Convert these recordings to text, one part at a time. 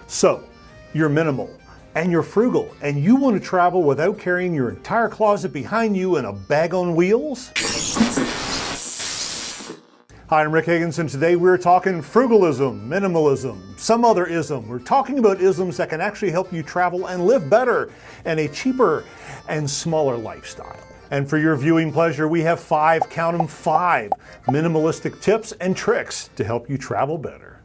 So, you're minimal and you're frugal and you want to travel without carrying your entire closet behind you and a bag on wheels? Hi, I'm Rick Higgins, and today we're talking frugalism, minimalism, some other ism. We're talking about isms that can actually help you travel and live better and a cheaper and smaller lifestyle. And for your viewing pleasure, we have count them, five minimalistic tips and tricks to help you travel better.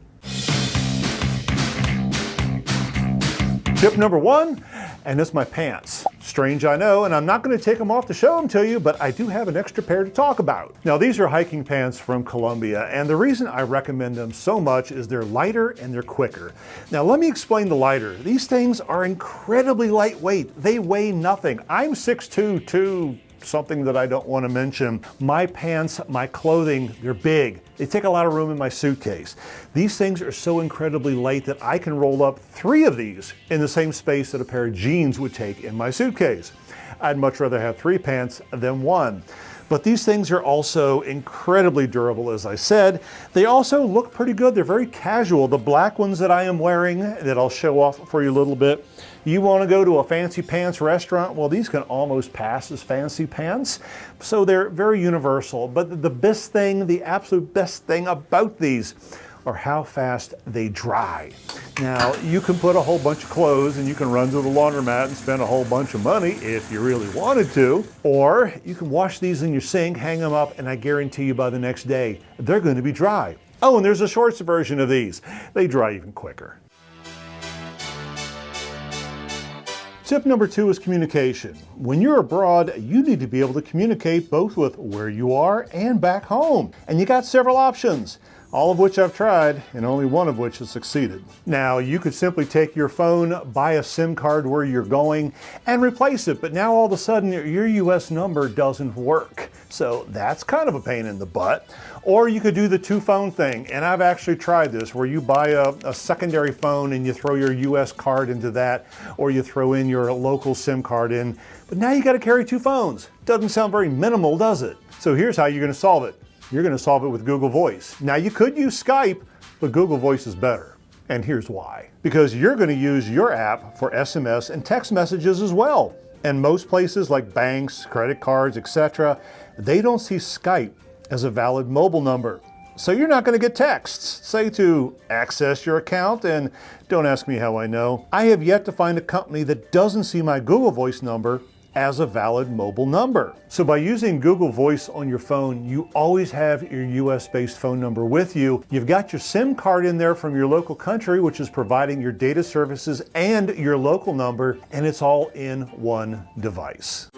Tip number one, and it's my pants. Strange, I know, and I'm not going to take them off to show them to you, but I do have an extra pair to talk about. Now, these are hiking pants from Colombia, and the reason I recommend them so much is they're lighter and they're quicker. Now, let me explain the lighter. These things are incredibly lightweight. They weigh nothing. I'm 6'2", too. Something that I don't want to mention. My pants, my clothing, they're big. They take a lot of room in my suitcase. These things are so incredibly light that I can roll up 3 of these in the same space that a pair of jeans would take in my suitcase. I'd much rather have 3 pants than 1. But these things are also incredibly durable, as I said. They also look pretty good. They're very casual. The black ones that I am wearing, that I'll show off for you a little bit. You want to go to a fancy pants restaurant? Well, these can almost pass as fancy pants. So they're very universal. But the best thing, the absolute best thing about these are how fast they dry. Now, you can put a whole bunch of clothes and you can run to the laundromat and spend a whole bunch of money if you really wanted to. Or you can wash these in your sink, hang them up, and I guarantee you by the next day, they're going to be dry. Oh, and there's a shorts version of these. They dry even quicker. Tip number 2 is communication. When you're abroad, you need to be able to communicate both with where you are and back home. And you got several options, all of which I've tried, and only one of which has succeeded. Now, you could simply take your phone, buy a SIM card where you're going, and replace it, but now all of a sudden your US number doesn't work. So that's kind of a pain in the butt. Or you could do the 2-phone thing, and I've actually tried this, where you buy a secondary phone and you throw your US card into that, or you throw in your local SIM card in, but now you gotta carry 2 phones. Doesn't sound very minimal, does it? So here's how you're gonna solve it. You're going to solve it with Google Voice. Now, you could use Skype, but Google Voice is better. And here's why. Because you're going to use your app for SMS and text messages as well. And most places like banks, credit cards, etc., they don't see Skype as a valid mobile number. So you're not going to get texts, say to access your account, and don't ask me how I know. I have yet to find a company that doesn't see my Google Voice number as a valid mobile number. So by using Google Voice on your phone, you always have your US-based phone number with you. You've got your SIM card in there from your local country, which is providing your data services and your local number, and it's all in one device.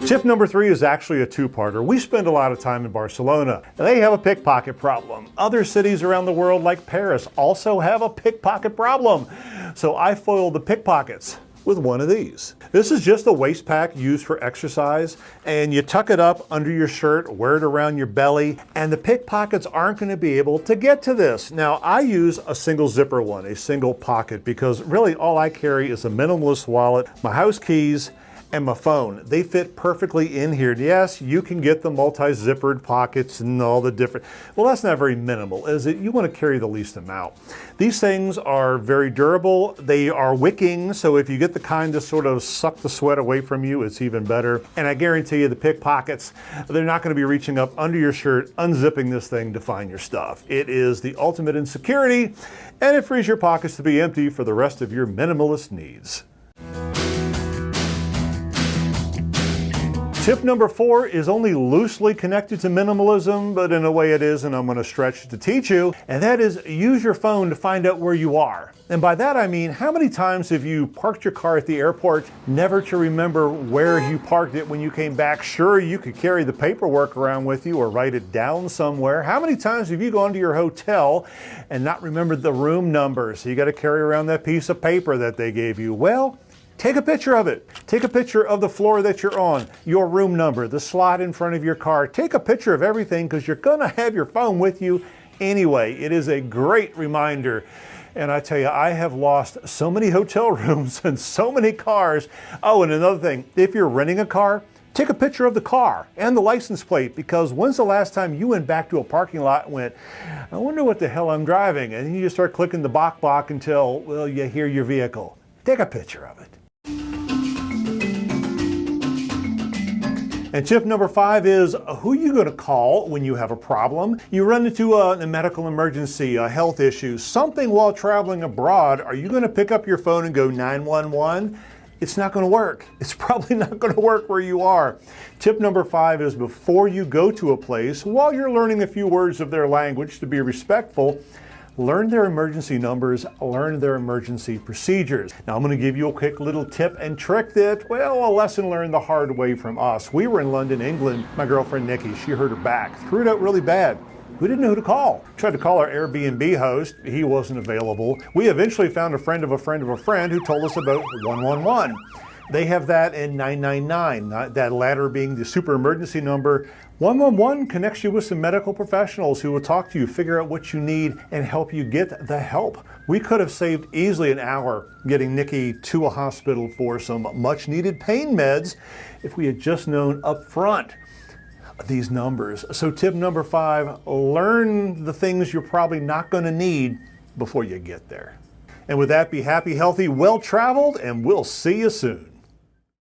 Tip number 3 is actually a 2-parter. We spend a lot of time in Barcelona. They have a pickpocket problem. Other cities around the world, like Paris, also have a pickpocket problem. So I foiled the pickpockets with one of these. This is just a waist pack used for exercise, and you tuck it up under your shirt, wear it around your belly, and the pickpockets aren't going to be able to get to this. Now, I use a single zipper one, a single pocket, because really all I carry is a minimalist wallet, my house keys, and my phone. They fit perfectly in here. Yes, you can get the multi-zippered pockets and all the different, well, that's not very minimal, is it? You want to carry the least amount. These things are very durable. They are wicking, so if you get the kind to sort of suck the sweat away from you, it's even better. And I guarantee you the pickpockets, they're not going to be reaching up under your shirt, unzipping this thing to find your stuff. It is the ultimate in security, and it frees your pockets to be empty for the rest of your minimalist needs. Tip number 4 is only loosely connected to minimalism, but in a way it is, and I'm going to stretch to teach you, and that is use your phone to find out where you are. And by that I mean, how many times have you parked your car at the airport, never to remember where you parked it when you came back? Sure, you could carry the paperwork around with you or write it down somewhere. How many times have you gone to your hotel and not remembered the room number? So you got to carry around that piece of paper that they gave you. Well, take a picture of it. Take a picture of the floor that you're on, your room number, the slot in front of your car. Take a picture of everything because you're going to have your phone with you anyway. It is a great reminder. And I tell you, I have lost so many hotel rooms and so many cars. Oh, and another thing, if you're renting a car, Take a picture of the car and the license plate, because when's the last time you went back to a parking lot and went, I wonder what the hell I'm driving? And then you just start clicking the bok until, well, you hear your vehicle. Take a picture of it. And tip number 5 is, who are you going to call when you have a problem? You run into a medical emergency, a health issue, something while traveling abroad. Are you going to pick up your phone and go 911? It's not going to work. It's probably not going to work where you are. Tip number 5 is, before you go to a place, while you're learning a few words of their language to be respectful, learn their emergency numbers, learn their emergency procedures. Now I'm going to give you a quick little tip and trick that, well, a lesson learned the hard way from us. We were in London, England. My girlfriend Nikki, she hurt her back, threw it out really bad. We didn't know who to call. Tried to call our Airbnb host. He wasn't available. We eventually found a friend of a friend of a friend who told us about 111. They have that in 999, that latter being the super emergency number. 111 connects you with some medical professionals who will talk to you, figure out what you need, and help you get the help. We could have saved easily an hour getting Nikki to a hospital for some much needed pain meds if we had just known up front these numbers. So tip number 5, learn the things you're probably not going to need before you get there. And with that, be happy, healthy, well-traveled, and we'll see you soon.